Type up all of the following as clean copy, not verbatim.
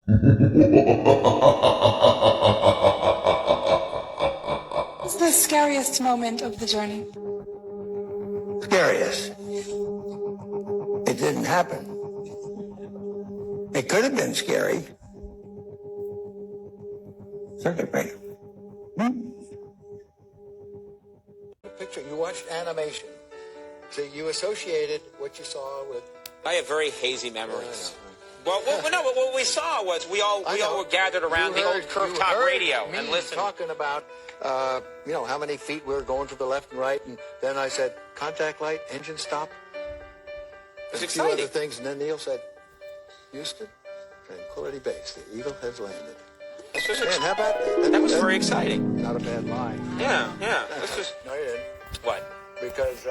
What's the scariest moment of the journey? Scariest. It didn't happen. It could have been scary. Circuit breaker. Picture, you watched animation. So you associated what you saw with... I have very hazy memories. Well, what we saw was we all were gathered around the old Curve Talk radio and listened. Talking about, how many feet we were going to the left and right, and then I said, contact light, engine stop. It was a few exciting. other things, and then Neil said, Houston, Tranquility Base, the Eagle has landed. Man, how about that? That was very exciting. Not a bad line. Yeah. This was... No, you didn't. What? Because,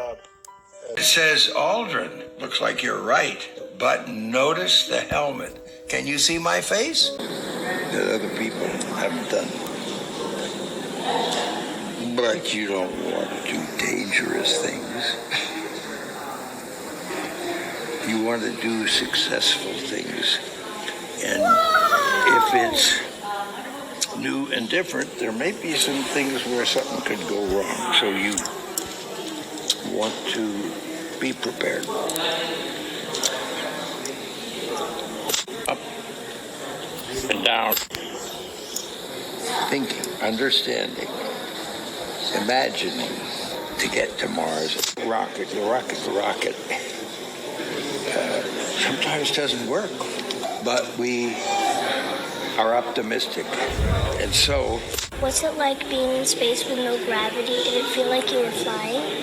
It says Aldrin. Looks like you're right. But notice the helmet. Can you see my face? That other people haven't done. But you don't want to do dangerous things. You want to do successful things. And if it's new and different, there may be some things where something could go wrong. So you want to be prepared. Up and down. Thinking, understanding, imagining to get to Mars. The rocket sometimes doesn't work, but we are optimistic. And so... What's it like being in space with no gravity? Did it feel like you were flying?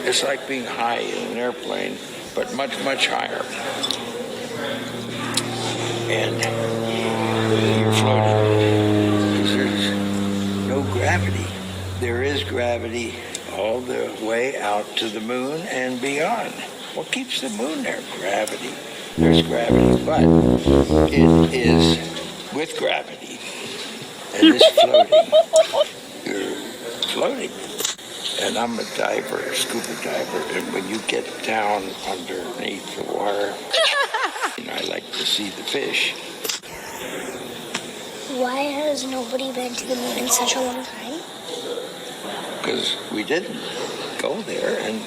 It's like being high in an airplane, but much, much higher. And you're floating because there's no gravity. There is gravity all the way out to the moon and beyond. What keeps the moon there? Gravity. There's gravity, but it is with gravity. And it's floating. You're floating. And I'm a diver, a scuba diver, and when you get down underneath the water, I like to see the fish. Why has nobody been to the moon in such a long time? Because we didn't go there, and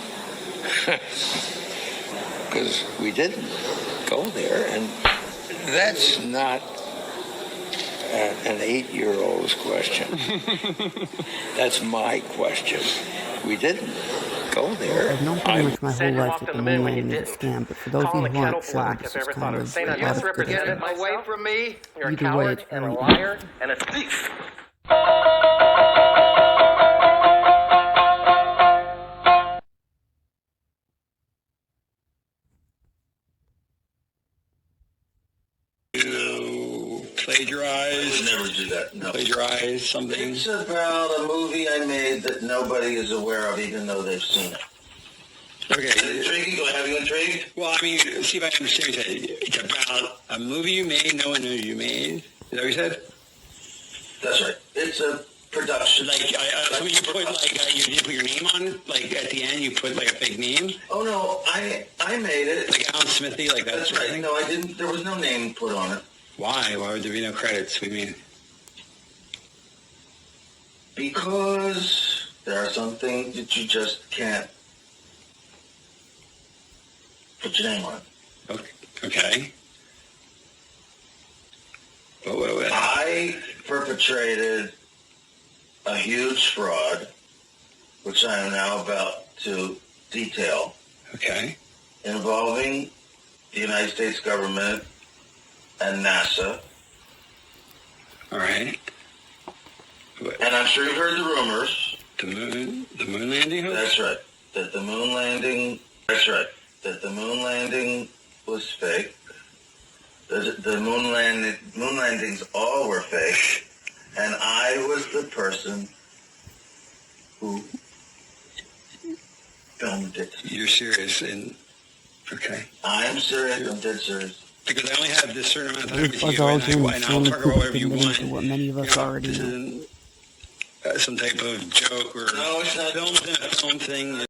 that's not an 8-year-old's question. That's my question. We didn't go there. I've known pretty much my whole life that the moon landing is a scam, but for those who aren't sure, this is kind of a lot of criticism. Away from me. You're Either way, it's very liar and a thief. Plagiarize. I would never do that. No. Plagiarize something. It's about a movie I made that nobody is aware of, even though they've seen it. Okay. Is it intriguing? Do I have you intrigued? Well, I mean, see if I understand what you said. It's about a movie you made, no one knows you made. Is that what you said? That's right. It's a production. Like, so you put, you did put your name on? Like, at the end, you put, like, a fake name? Oh, no. I made it. Like Alan Smithy, like that? That's sort of right. thing? No, I didn't. There was no name put on it. Why? Why would there be no credits? What do you mean? Because there are some things that you just can't put your name on. Okay. What? I perpetrated a huge fraud, which I am now about to detail, Okay. involving the United States government and NASA. All right. And I'm sure you've heard the rumors. The moon landing hoax? That's right. That the moon landing was fake. The moon landings all were fake. And I was the person who filmed it. You're serious, okay. I'm serious. I'm dead serious. Because I only have this certain amount of time It with was you, all and doing I'll only talk about whatever you fitting want. into what many of us already this know. isn't some type of joke or No, it's not. film thing.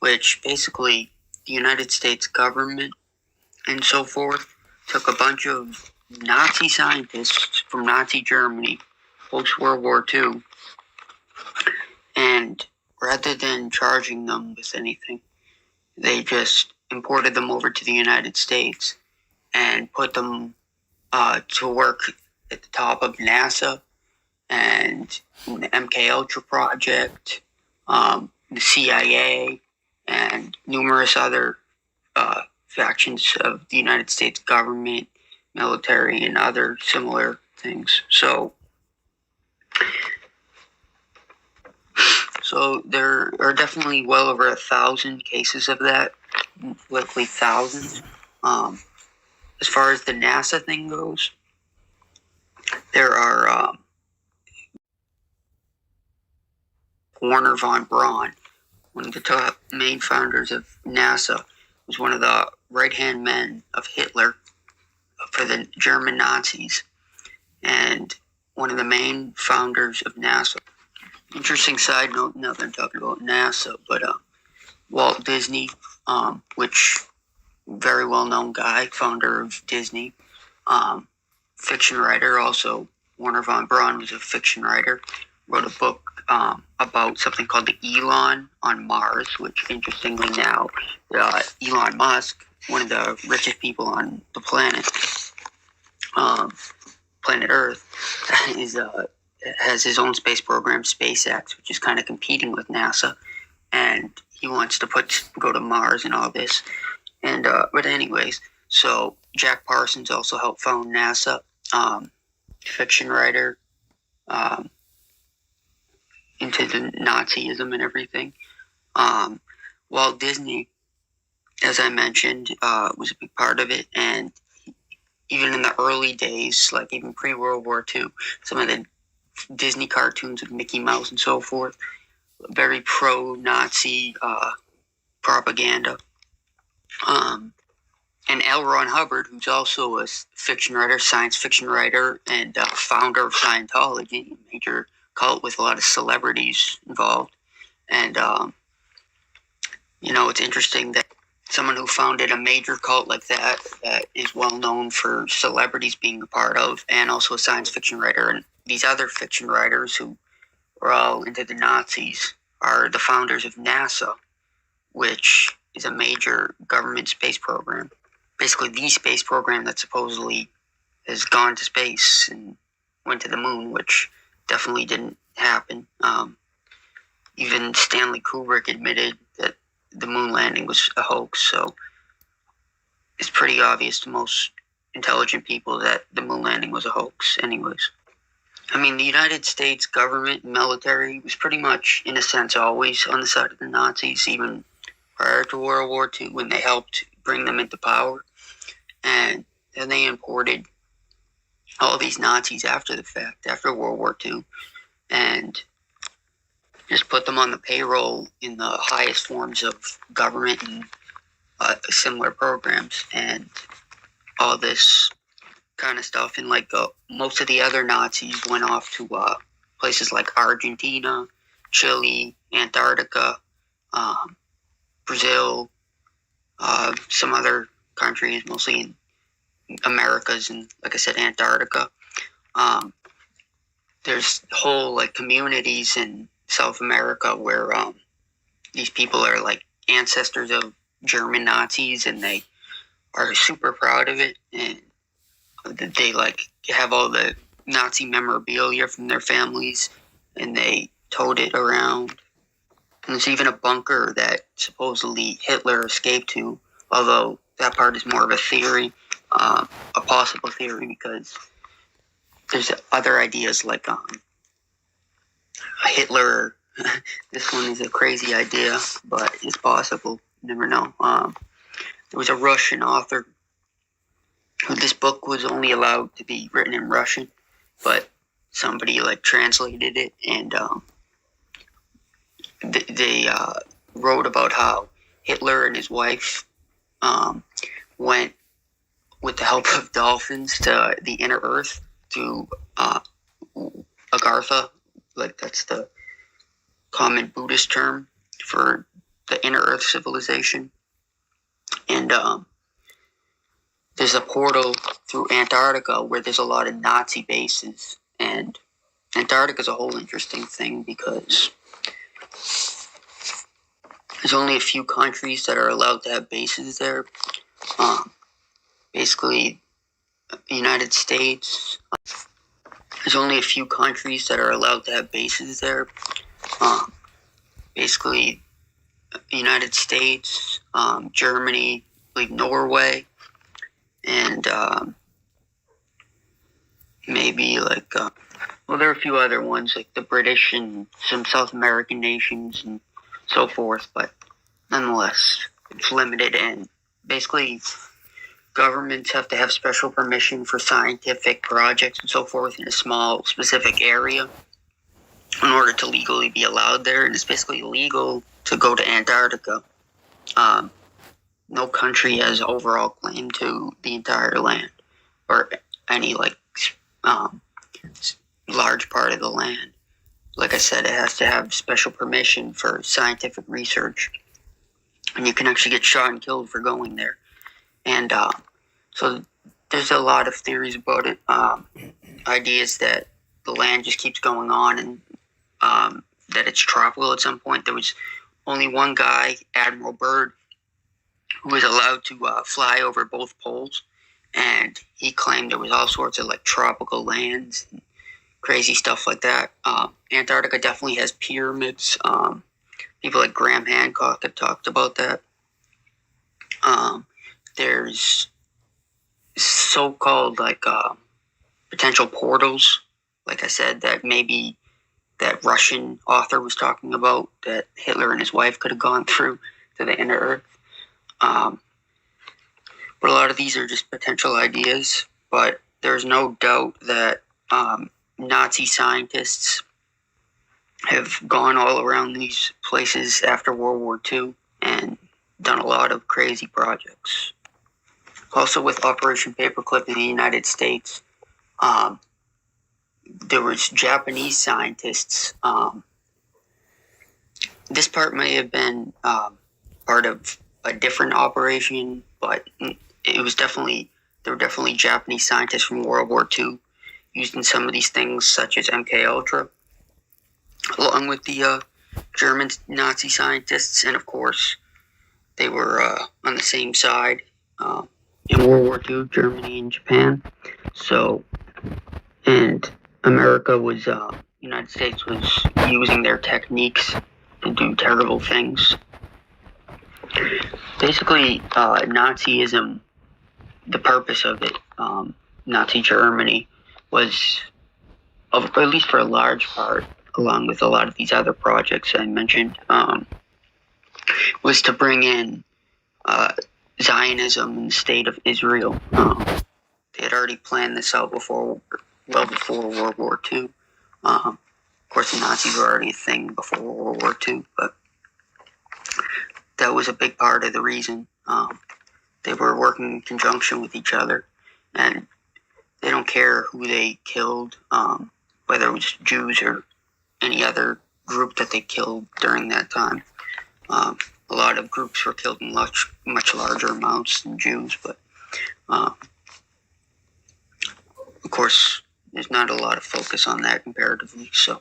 Which basically the United States government and so forth took a bunch of Nazi scientists from Nazi Germany post-World War II, and rather than charging them with anything, they just imported them over to the United States and put them to work at the top of NASA and the MK project, the CIA, and numerous other factions of the United States government, military, and other similar things. So there are definitely well over 1,000 cases of that, likely thousands. As far as the NASA thing goes, there are Wernher von Braun, one of the top main founders of NASA, was one of the right-hand men of Hitler for the German Nazis, and one of the main founders of NASA. Interesting side note, now that I'm talking about NASA, but Walt Disney, which very well-known guy, founder of Disney, fiction writer, also Wernher von Braun was a fiction writer, wrote a book about something called the Elon on Mars, which interestingly now, Elon Musk, one of the richest people on the planet, planet Earth, has his own space program, SpaceX, which is kind of competing with NASA, and he wants to go to Mars and all this. And but anyways, so Jack Parsons also helped found NASA, fiction writer, into the Nazism and everything. Walt Disney, as I mentioned, was a big part of it, and even in the early days, like even pre-World War II, some of the Disney cartoons with Mickey Mouse and so forth, very pro-Nazi propaganda. And L. Ron Hubbard, who's also a fiction writer, science fiction writer, and founder of Scientology, a major cult with a lot of celebrities involved. And, it's interesting that someone who founded a major cult like that is well known for celebrities being a part of, and also a science fiction writer, and these other fiction writers who were all into the Nazis are the founders of NASA, which is a major government space program. Basically the space program that supposedly has gone to space and went to the moon, which definitely didn't happen. Even Stanley Kubrick admitted that the moon landing was a hoax, so it's pretty obvious to most intelligent people that the moon landing was a hoax anyways. I mean, the United States government and military was pretty much, in a sense, always on the side of the Nazis, even prior to World War II, when they helped bring them into power. And then they imported all these Nazis after the fact, after World War II, and just put them on the payroll in the highest forms of government and similar programs and all this kind of stuff. And most of the other Nazis went off to places like Argentina, Chile, Antarctica, Brazil, some other countries, mostly in Americas, and like I said, Antarctica. There's whole communities in South America where these people are ancestors of German Nazis, and they are super proud of it, and they like have all the Nazi memorabilia from their families, and they tote it around. And there's even a bunker that supposedly Hitler escaped to, although that part is more of a theory, a possible theory, because there's other ideas like Hitler. This one is a crazy idea, but it's possible. You never know. There was a Russian author who this book was only allowed to be written in Russian, but somebody like translated it, and they wrote about how Hitler and his wife went with the help of dolphins to the inner earth, to Agartha, like that's the common Buddhist term for the inner earth civilization. And there's a portal through Antarctica where there's a lot of Nazi bases. And Antarctica is a whole interesting thing because there's only a few countries that are allowed to have bases there. Basically, the United States. There's only a few countries that are allowed to have bases there. Basically, the United States, Germany, I believe Norway, and maybe like, well, there are a few other ones like the British and some South American nations and so forth, but nonetheless, it's limited, and basically governments have to have special permission for scientific projects and so forth in a small specific area in order to legally be allowed there, and it's basically illegal to go to Antarctica. No country has overall claim to the entire land or any like large part of the land. Like I said, it has to have special permission for scientific research, and you can actually get shot and killed for going there. And so there's a lot of theories about it, ideas that the land just keeps going on, and that it's tropical at some point. There was only one guy, Admiral Byrd, who was allowed to fly over both poles, and he claimed there was all sorts of like tropical lands and crazy stuff like that. Antarctica definitely has pyramids. People like Graham Hancock have talked about that. There's so-called like potential portals, like I said, that maybe that Russian author was talking about, that Hitler and his wife could have gone through to the inner earth. But a lot of these are just potential ideas, but there's no doubt that Nazi scientists have gone all around these places after World War II and done a lot of crazy projects. Also with Operation Paperclip in the United States, there was Japanese scientists. This part may have been part of a different operation, but it was there were definitely Japanese scientists from World War II used in some of these things, such as MKUltra, along with the German Nazi scientists, and of course, they were on the same side in World War II, Germany and Japan. So, and United States was using their techniques to do terrible things. Basically, Nazism, the purpose of it, Nazi Germany, was, at least for a large part, along with a lot of these other projects I mentioned, was to bring in Zionism in the state of Israel. They had already planned this out well before World War II. Of course, the Nazis were already a thing before World War II, but that was a big part of the reason. They were working in conjunction with each other, and they don't care who they killed, whether it was Jews or any other group that they killed during that time. A lot of groups were killed in much larger amounts than Jews, but of course, there's not a lot of focus on that comparatively, so